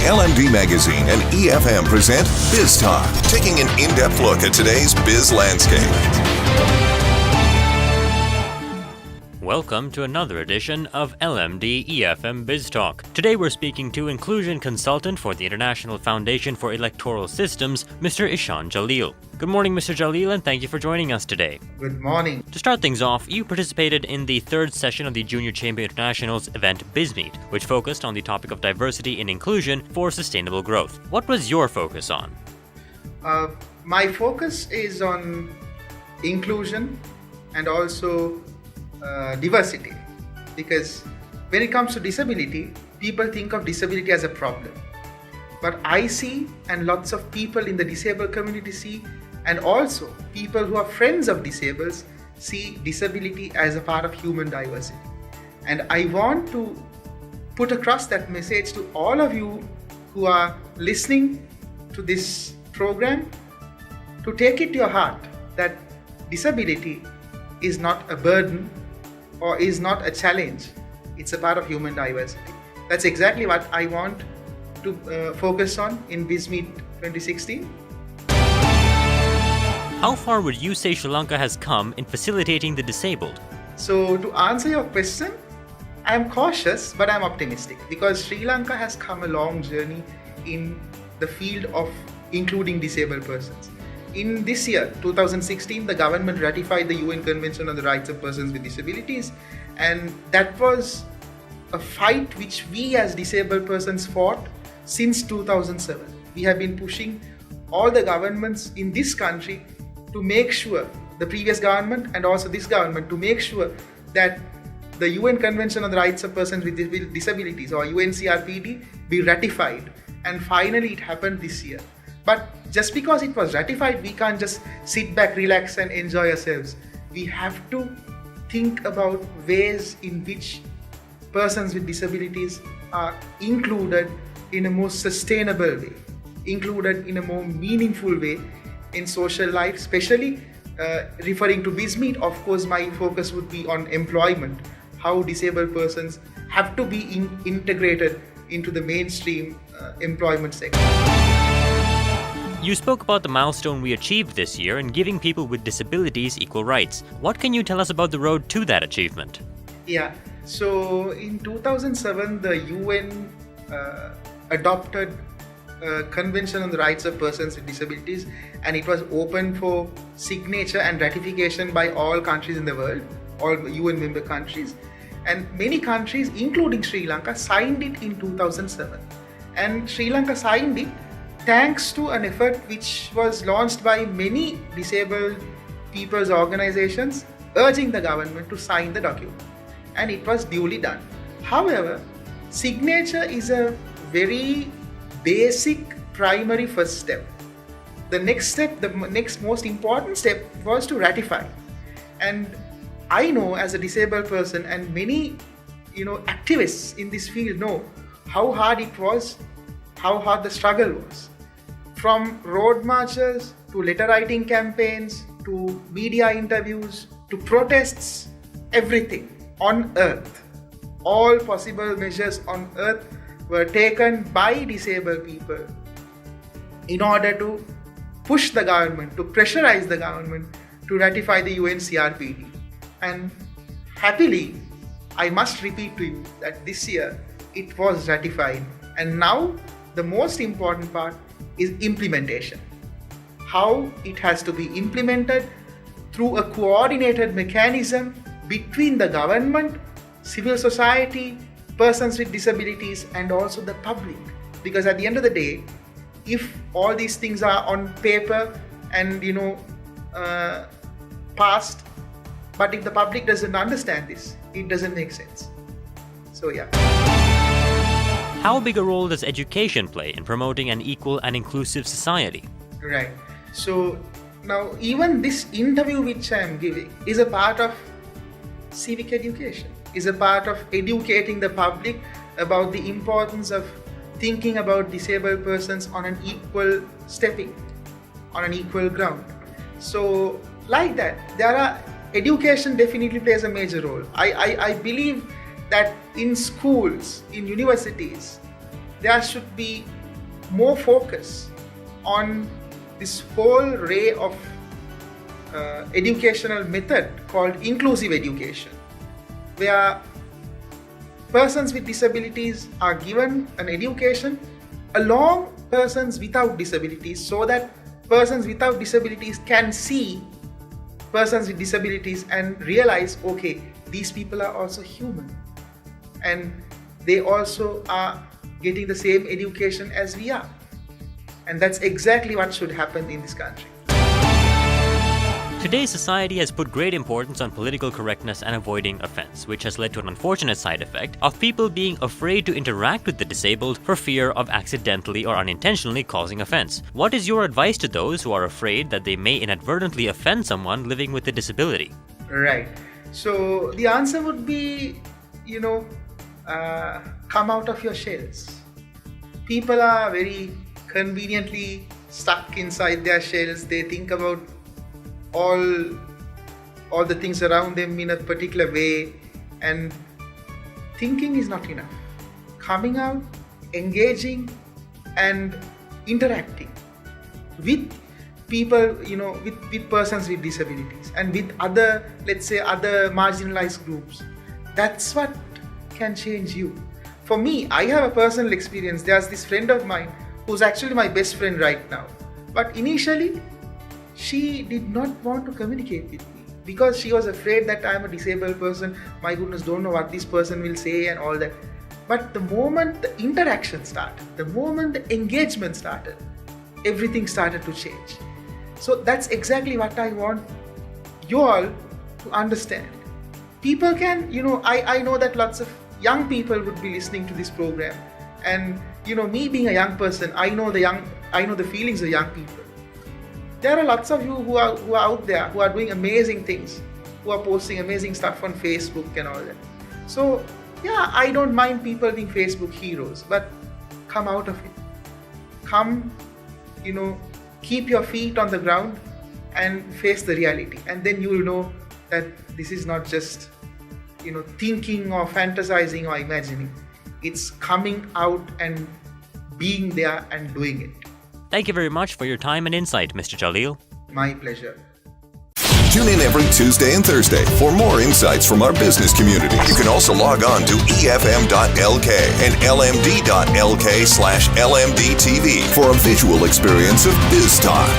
LMD Magazine and EFM present Biz Talk, taking an in-depth look at today's biz landscape. Welcome to another edition of LMD EFM Biz Talk. Today we're speaking to inclusion consultant for the International Foundation for Electoral Systems, Mr. Ishan Jaleel. Good morning, Mr. Jaleel, and thank you for joining us today. Good morning. To start things off, you participated in the third session of the Junior Chamber International's event BizMeet, which focused on the topic of diversity and inclusion for sustainable growth. What was your focus on? My focus is on inclusion and also diversity, because when it comes to disability, people think of disability as a problem. But I see, and lots of people in the disabled community see, and also people who are friends of disabled see disability as a part of human diversity. And I want to put across that message to all of you who are listening to this program, to take it to your heart that disability is not a burden or is not a challenge. It's a part of human diversity. That's exactly what I want to focus on in BizMeet 2016. How far would you say Sri Lanka has come in facilitating the disabled? So to answer your question, I'm cautious but I'm optimistic, because Sri Lanka has come a long journey in the field of including disabled persons. In this year, 2016, the government ratified the UN Convention on the Rights of Persons with Disabilities, and that was a fight which we as disabled persons fought since 2007. We have been pushing all the governments in this country to make sure, the previous government and also this government, to make sure that the UN Convention on the Rights of Persons with Disabilities, or UNCRPD, be ratified. And finally it happened this year. But just because it was ratified, we can't just sit back, relax and enjoy ourselves. We have to think about ways in which persons with disabilities are included in a more sustainable way, included in a more meaningful way in social life, especially referring to BizMeet. Of course, my focus would be on employment, how disabled persons have to be integrated into the mainstream employment sector. You spoke about the milestone we achieved this year in giving people with disabilities equal rights. What can you tell us about the road to that achievement? Yeah, so in 2007, the UN adopted a Convention on the Rights of Persons with Disabilities, and it was open for signature and ratification by all countries in the world, all UN member countries. And many countries, including Sri Lanka, signed it in 2007. And Sri Lanka signed it thanks to an effort which was launched by many disabled people's organizations urging the government to sign the document. And it was duly done. However, signature is a very basic primary first step. The next step, the next most important step, was to ratify. And I know, as a disabled person, and many activists in this field know how hard it was, how hard the struggle was. From road marches to letter writing campaigns to media interviews to protests, everything on earth, all possible measures on earth were taken by disabled people in order to push the government, to pressurize the government to ratify the UNCRPD. And happily, I must repeat to you that this year it was ratified. And now the most important part is implementation. How it has to be implemented through a coordinated mechanism between the government, civil society, persons with disabilities and also the public. Because at the end of the day, if all these things are on paper and passed, but if the public doesn't understand this, it doesn't make sense. So yeah. How big a role does education play in promoting an equal and inclusive society? Right. So now even this interview which I am giving is a part of civic education, is a part of educating the public about the importance of thinking about disabled persons on an equal stepping, on an equal ground. So like that, education definitely plays a major role. I believe that in schools, in universities, there should be more focus on this whole array of educational method called inclusive education, where persons with disabilities are given an education along persons without disabilities, so that persons without disabilities can see persons with disabilities and realize, okay, these people are also human and they also are getting the same education as we are. And that's exactly what should happen in this country. Today's society has put great importance on political correctness and avoiding offense, which has led to an unfortunate side effect of people being afraid to interact with the disabled for fear of accidentally or unintentionally causing offense. What is your advice to those who are afraid that they may inadvertently offend someone living with a disability? Right. So the answer would be, come out of your shells. People are very conveniently stuck inside their shells. They think about all the things around them in a particular way, and thinking is not enough. Coming out, engaging and interacting with people, with persons with disabilities and with other, let's say, other marginalized groups, that's what can change you. For me, I have a personal experience. There's this friend of mine who's actually my best friend right now, but initially she did not want to communicate with me because she was afraid that I'm a disabled person. My goodness, don't know what this person will say and all that. But the moment the interaction started, the moment the engagement started, everything started to change. So that's exactly what I want you all to understand. People can, I know that lots of young people would be listening to this program, and me being a young person, I know the feelings of young people. There are lots of you who are out there who are doing amazing things, who are posting amazing stuff on Facebook and all that. So yeah, I don't mind people being Facebook heroes, but come out of it. Come, keep your feet on the ground and face the reality, and then you will know that this is not just thinking or fantasizing or imagining. It's coming out and being there and doing it. Thank you very much for your time and insight, Mr. Jaleel. My pleasure. Tune in every Tuesday and Thursday for more insights from our business community. You can also log on to efm.lk and lmd.lk/lmdtv for a visual experience of Biz Talk.